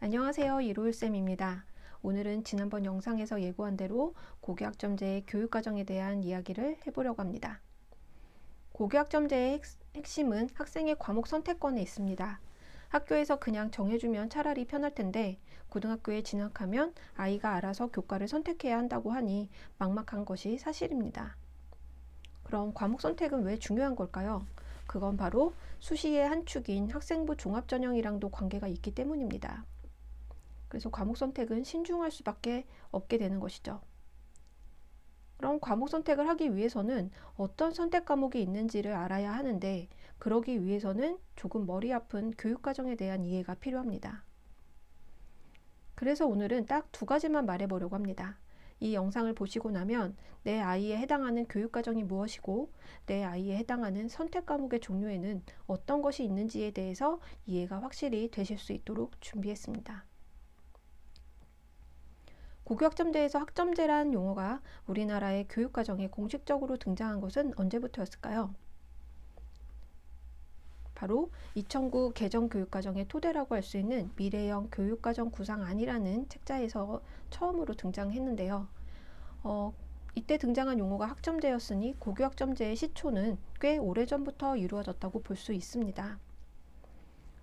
안녕하세요. 이로울쌤입니다. 오늘은 지난번 영상에서 예고한 대로 고교학점제의 교육과정에 대한 이야기를 해보려고 합니다. 고교학점제의 핵심은 학생의 과목 선택권에 있습니다. 학교에서 그냥 정해주면 차라리 편할 텐데 고등학교에 진학하면 아이가 알아서 교과를 선택해야 한다고 하니 막막한 것이 사실입니다. 그럼 과목 선택은 왜 중요한 걸까요? 그건 바로 수시의 한 축인 학생부 종합전형이랑도 관계가 있기 때문입니다. 그래서 과목 선택은 신중할 수밖에 없게 되는 것이죠. 그럼 과목 선택을 하기 위해서는 어떤 선택 과목이 있는지를 알아야 하는데, 그러기 위해서는 조금 머리 아픈 교육과정에 대한 이해가 필요합니다. 그래서 오늘은 딱 두 가지만 말해보려고 합니다. 이 영상을 보시고 나면 내 아이에 해당하는 교육과정이 무엇이고 내 아이에 해당하는 선택 과목의 종류에는 어떤 것이 있는지에 대해서 이해가 확실히 되실 수 있도록 준비했습니다. 고교학점제에서 학점제란 용어가 우리나라의 교육과정에 공식적으로 등장한 것은 언제부터였을까요? 바로 2009 개정교육과정의 토대라고 할 수 있는 미래형 교육과정 구상안이라는 책자에서 처음으로 등장했는데요. 이때 등장한 용어가 학점제였으니 고교학점제의 시초는 꽤 오래전부터 이루어졌다고 볼 수 있습니다.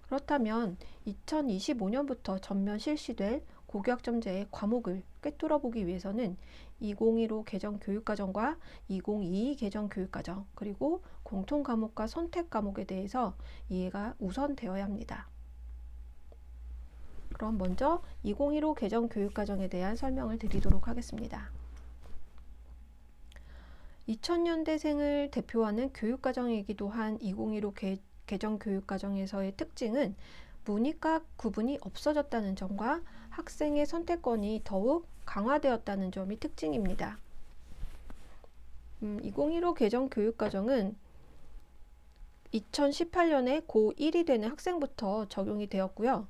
그렇다면 2025년부터 전면 실시될 고교학점제의 과목을 꿰뚫어 보기 위해서는 2015 개정 교육과정과 2022 개정 교육과정, 그리고 공통과목과 선택과목에 대해서 이해가 우선 되어야 합니다. 그럼 먼저 2015 개정 교육과정에 대한 설명을 드리도록 하겠습니다. 2000년대생을 대표하는 교육과정이기도 한 2015 개정 교육과정에서의 특징은 문이과 구분이 없어졌다는 점과 학생의 선택권이 더욱 강화되었다는 점이 특징입니다. 2015 개정 교육과정은 2018년에 고1이 되는 학생부터 적용이 되었고요.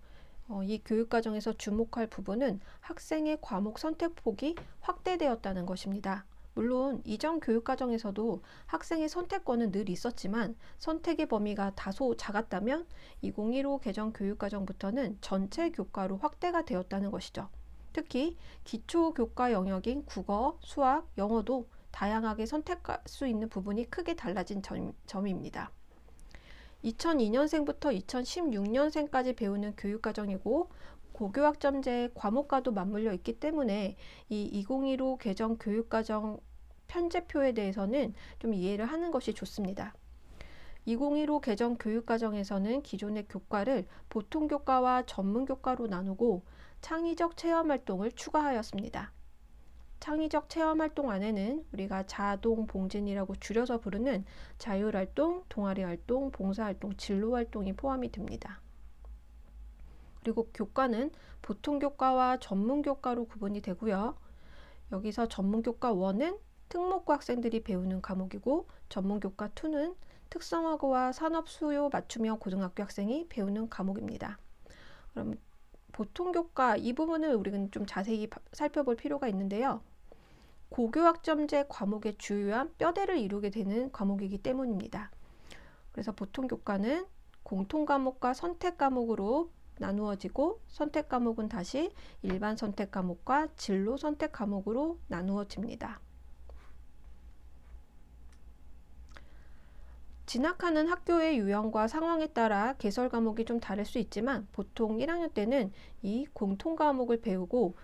이 교육과정에서 주목할 부분은 학생의 과목 선택폭이 확대되었다는 것입니다. 물론 이전 교육과정에서도 학생의 선택권은 늘 있었지만 선택의 범위가 다소 작았다면 2015 개정 교육과정부터는 전체 교과로 확대가 되었다는 것이죠. 특히 기초교과 영역인 국어, 수학, 영어도 다양하게 선택할 수 있는 부분이 크게 달라진 점입니다. 2002년생부터 2016년생까지 배우는 교육과정이고 고교학점제의 과목과도 맞물려 있기 때문에 이 2015 개정 교육과정 편제표에 대해서는 좀 이해를 하는 것이 좋습니다. 2015 개정 교육과정에서는 기존의 교과를 보통교과와 전문교과로 나누고 창의적 체험활동을 추가하였습니다. 창의적 체험활동 안에는 우리가 자동봉진이라고 줄여서 부르는 자율활동, 동아리활동, 봉사활동, 진로활동이 포함이 됩니다. 그리고 교과는 보통교과와 전문교과로 구분이 되고요. 여기서 전문교과 1은 특목고 학생들이 배우는 과목이고 전문교과 2는 특성화고와 산업수요 맞춤형 고등학교 학생이 배우는 과목입니다. 그럼 보통교과 이 부분을 우리는 좀 자세히 살펴볼 필요가 있는데요. 고교학점제 과목의 주요한 뼈대를 이루게 되는 과목이기 때문입니다. 그래서 보통교과는 공통과목과 선택과목으로 나누어지고 선택과목은 다시 일반 선택과목과 진로 선택과목으로 나누어집니다. 진학하는 학교의 유형과 상황에 따라 개설 과목이 좀 다를 수 있지만 보통 1학년 때는 이 공통과목을 배우고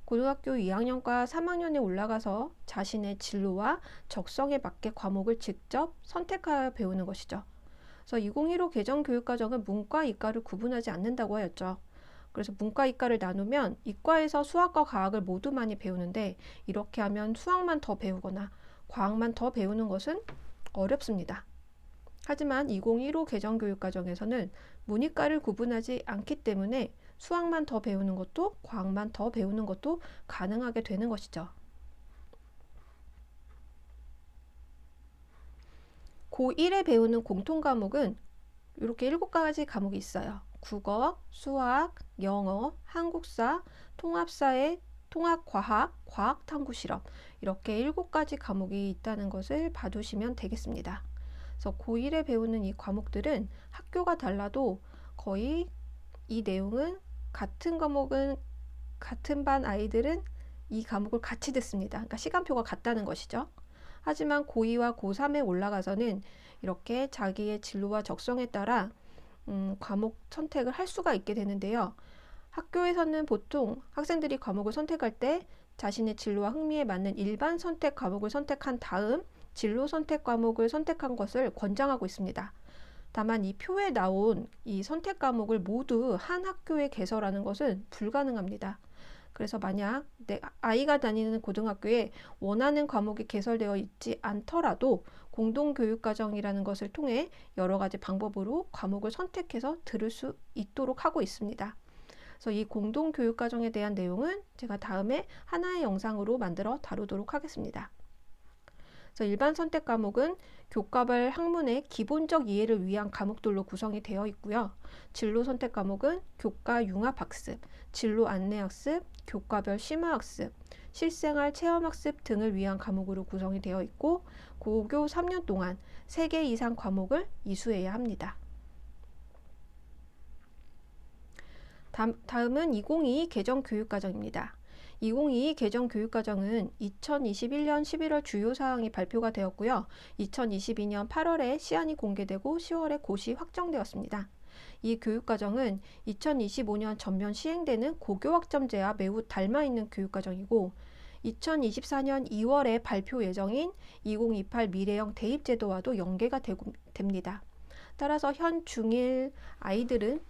고등학교 2학년과 3학년에 올라가서 자신의 진로와 적성에 맞게 과목을 직접 선택하여 배우는 것이죠. 그래서 2015 개정 교육과정은 문과, 이과를 구분하지 않는다고 하였죠. 그래서 문과, 이과를 나누면 이과에서 수학과 과학을 모두 많이 배우는데 이렇게 하면 수학만 더 배우거나 과학만 더 배우는 것은 어렵습니다. 하지만 2015 개정 교육과정에서는 문이과를 구분하지 않기 때문에 수학만 더 배우는 것도 과학만 더 배우는 것도 가능하게 되는 것이죠. 고1에 배우는 공통과목은 이렇게 7가지 과목이 있어요. 국어, 수학, 영어, 한국사, 통합사회, 통합과학, 과학탐구실험 이렇게 7가지 과목이 있다는 것을 봐두시면 되겠습니다. 그래서 고1에 배우는 이 과목들은 학교가 달라도 거의 이 내용은 같은 과목은 같은 반 아이들은 이 과목을 같이 듣습니다. 그러니까 시간표가 같다는 것이죠. 하지만 고2와 고3에 올라가서는 이렇게 자기의 진로와 적성에 따라 과목 선택을 할 수가 있게 되는데요. 학교에서는 보통 학생들이 과목을 선택할 때 자신의 진로와 흥미에 맞는 일반 선택 과목을 선택한 다음 진로 선택 과목을 선택한 것을 권장하고 있습니다. 다만 이 표에 나온 이 선택 과목을 모두 한 학교에 개설하는 것은 불가능합니다. 그래서 만약 내 아이가 다니는 고등학교에 원하는 과목이 개설되어 있지 않더라도 공동교육과정이라는 것을 통해 여러 가지 방법으로 과목을 선택해서 들을 수 있도록 하고 있습니다. 그래서 이 공동교육과정에 대한 내용은 제가 다음에 하나의 영상으로 만들어 다루도록 하겠습니다. 그래서 일반 선택 과목은 교과별 학문의 기본적 이해를 위한 과목들로 구성이 되어 있고요. 진로 선택 과목은 교과 융합학습, 진로 안내학습, 교과별 심화학습, 실생활 체험학습 등을 위한 과목으로 구성이 되어 있고 고교 3년 동안 3개 이상 과목을 이수해야 합니다. 다음은 2022 개정교육과정입니다. 2022 개정교육과정은 2021년 11월 주요 사항이 발표가 되었고요. 2022년 8월에 시안이 공개되고 10월에 고시 확정되었습니다. 이 교육과정은 2025년 전면 시행되는 고교학점제와 매우 닮아있는 교육과정이고 2024년 2월에 발표 예정인 2028 미래형 대입제도와도 연계가 됩니다. 따라서 현 중1 아이들은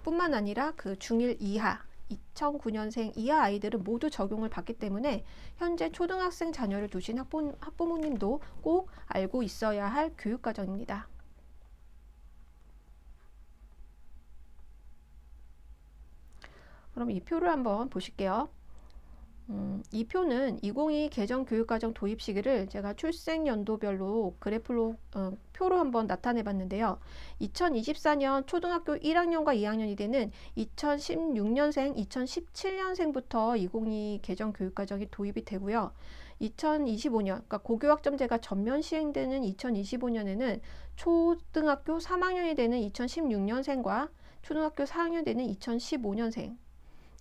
뿐만 아니라 그 중1 이하 2009년생 이하 아이들은 모두 적용을 받기 때문에 현재 초등학생 자녀를 두신 학부모님도 꼭 알고 있어야 할 교육과정입니다. 그럼 이 표를 한번 보실게요. 이 표는 2022 개정교육과정 도입 시기를 제가 출생연도별로 그래프로 표로 한번 나타내 봤는데요. 2024년 초등학교 1학년과 2학년이 되는 2016년생, 2017년생부터 2022 개정교육과정이 도입이 되고요. 2025년, 그러니까 고교학점제가 전면 시행되는 2025년에는 초등학교 3학년이 되는 2016년생과 초등학교 4학년이 되는 2015년생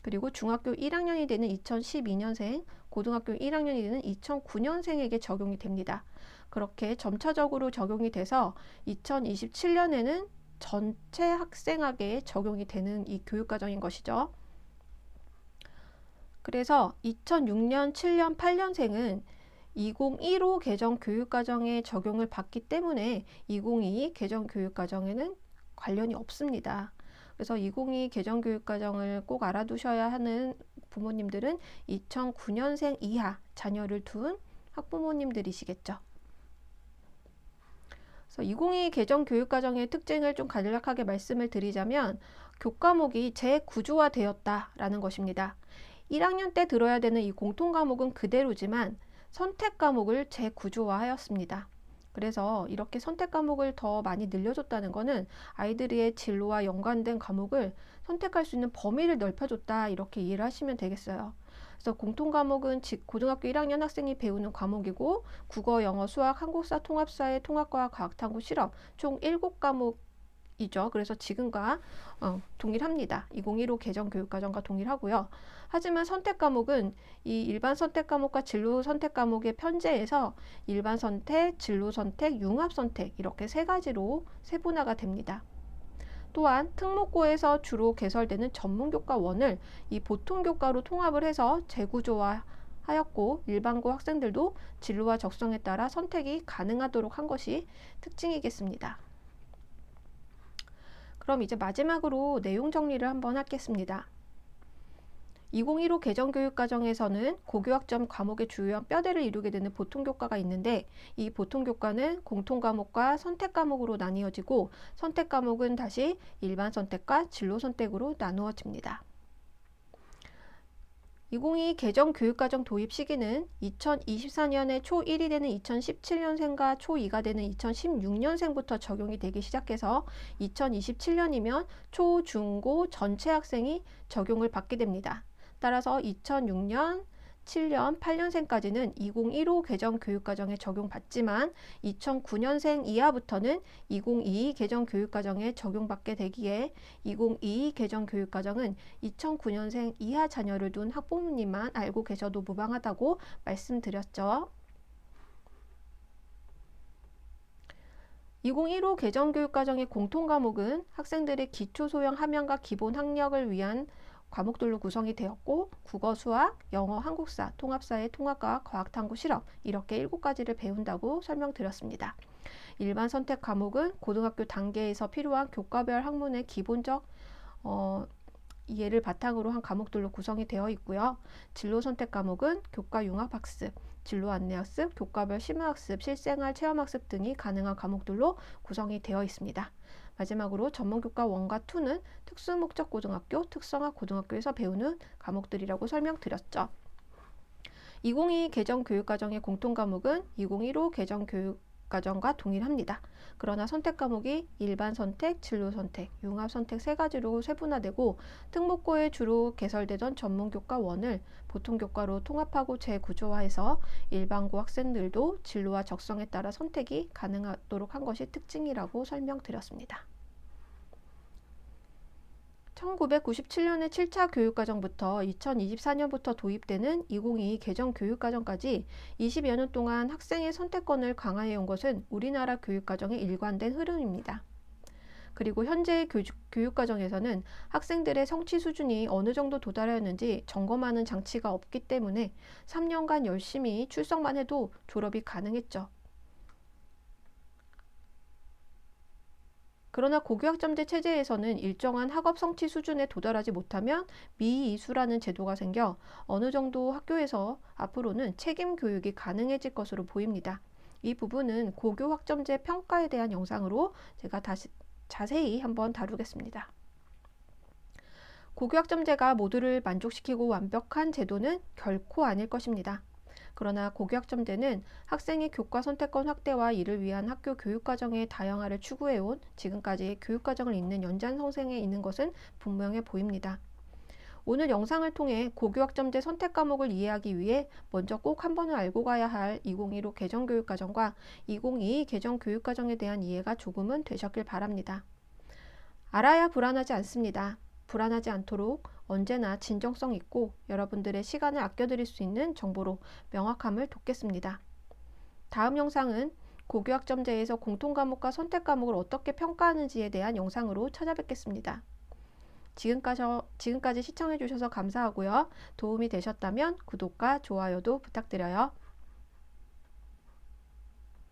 그리고 중학교 1학년이 되는 2012년생, 고등학교 1학년이 되는 2009년생에게 적용이 됩니다. 그렇게 점차적으로 적용이 돼서 2027년에는 전체 학생에게 적용이 되는 이 교육과정인 것이죠. 그래서 2006년, 7년, 8년생은 2015 개정 교육과정에 적용을 받기 때문에 2022 개정 교육과정에는 관련이 없습니다. 그래서 2022 개정교육과정을 꼭 알아두셔야 하는 부모님들은 2009년생 이하 자녀를 둔 학부모님들이시겠죠. 그래서 2022 개정교육과정의 특징을 좀 간략하게 말씀을 드리자면 교과목이 재구조화되었다라는 것입니다. 1학년 때 들어야 되는 이 공통과목은 그대로지만 선택 과목을 재구조화하였습니다. 그래서 이렇게 선택 과목을 더 많이 늘려줬다는 것은 아이들의 진로와 연관된 과목을 선택할 수 있는 범위를 넓혀줬다 이렇게 이해를 하시면 되겠어요. 그래서 공통 과목은 고등학교 1학년 학생이 배우는 과목이고 국어, 영어, 수학, 한국사, 통합사회, 통합과학, 과학탐구, 실험 총 7과목이죠. 그래서 지금과 동일합니다. 2015 개정 교육과정과 동일하고요. 하지만 선택 과목은 이 일반 선택 과목과 진로 선택 과목의 편제에서 일반 선택, 진로 선택, 융합 선택 이렇게 세 가지로 세분화가 됩니다. 또한 특목고에서 주로 개설되는 전문교과원을 이 보통교과로 통합을 해서 재구조화하였고 일반고 학생들도 진로와 적성에 따라 선택이 가능하도록 한 것이 특징이겠습니다. 그럼 이제 마지막으로 내용 정리를 한번 하겠습니다. 2015 개정교육과정에서는 고교학점 과목의 주요한 뼈대를 이루게 되는 보통교과가 있는데 이 보통교과는 공통과목과 선택과목으로 나뉘어지고 선택과목은 다시 일반 선택과 진로 선택으로 나누어집니다. 2022 개정교육과정 도입 시기는 2024년에 초1이 되는 2017년생과 초2가 되는 2016년생부터 적용이 되기 시작해서 2027년이면 초, 중, 고 전체 학생이 적용을 받게 됩니다. 따라서 2006년, 2017년 8년생까지는 2015 개정 교육과정에 적용받지만 2009년생 이하부터는 2022 개정 교육과정에 적용받게 되기에 2022 개정 교육과정은 2009년생 이하 자녀를 둔 학부모님만 알고 계셔도 무방하다고 말씀드렸죠. 2015 개정 교육과정의 공통과목은 학생들의 기초소형 함양과 기본 학력을 위한 과목들로 구성이 되었고 국어, 수학, 영어, 한국사, 통합사회, 통합과 과학탐구, 실험 이렇게 7가지를 배운다고 설명드렸습니다. 일반 선택 과목은 고등학교 단계에서 필요한 교과별 학문의 기본적 이해를 바탕으로 한 과목들로 구성이 되어 있고요. 진로 선택 과목은 교과 융합학습, 진로 안내학습, 교과별 심화학습, 실생활 체험학습 등이 가능한 과목들로 구성이 되어 있습니다. 마지막으로 전문교과 1과 2는 특수목적 고등학교, 특성화 고등학교에서 배우는 과목들이라고 설명드렸죠. 2022 개정 교육과정의 공통과목은 2015 개정 교육과정과 동일합니다. 그러나 선택 과목이 일반 선택, 진로 선택, 융합 선택 3가지로 세분화되고 특목고에 주로 개설되던 전문교과 1을 보통교과로 통합하고 재구조화해서 일반고 학생들도 진로와 적성에 따라 선택이 가능하도록 한 것이 특징이라고 설명드렸습니다. 1997년의 7차 교육과정부터 2024년부터 도입되는 2022 개정 교육과정까지 20여 년 동안 학생의 선택권을 강화해온 것은 우리나라 교육과정의 일관된 흐름입니다. 그리고 현재의 교육과정에서는 학생들의 성취 수준이 어느 정도 도달하였는지 점검하는 장치가 없기 때문에 3년간 열심히 출석만 해도 졸업이 가능했죠. 그러나 고교학점제 체제에서는 일정한 학업 성취 수준에 도달하지 못하면 미이수라는 제도가 생겨 어느 정도 학교에서 앞으로는 책임 교육이 가능해질 것으로 보입니다. 이 부분은 고교학점제 평가에 대한 영상으로 제가 다시 자세히 한번 다루겠습니다. 고교학점제가 모두를 만족시키고 완벽한 제도는 결코 아닐 것입니다. 그러나 고교학점제는 학생의 교과 선택권 확대와 이를 위한 학교 교육과정의 다양화를 추구해온 지금까지의 교육과정을 잇는 연장선상에 있는 것은 분명해 보입니다. 오늘 영상을 통해 고교학점제 선택 과목을 이해하기 위해 먼저 꼭 한 번은 알고 가야 할 2015 개정 교육과정과 2022 개정 교육과정에 대한 이해가 조금은 되셨길 바랍니다. 알아야 불안하지 않습니다. 불안하지 않도록 언제나 진정성 있고 여러분들의 시간을 아껴드릴 수 있는 정보로 명확함을 돕겠습니다. 다음 영상은 고교학점제에서 공통과목과 선택과목을 어떻게 평가하는지에 대한 영상으로 찾아뵙겠습니다. 지금까지 시청해주셔서 감사하고요. 도움이 되셨다면 구독과 좋아요도 부탁드려요.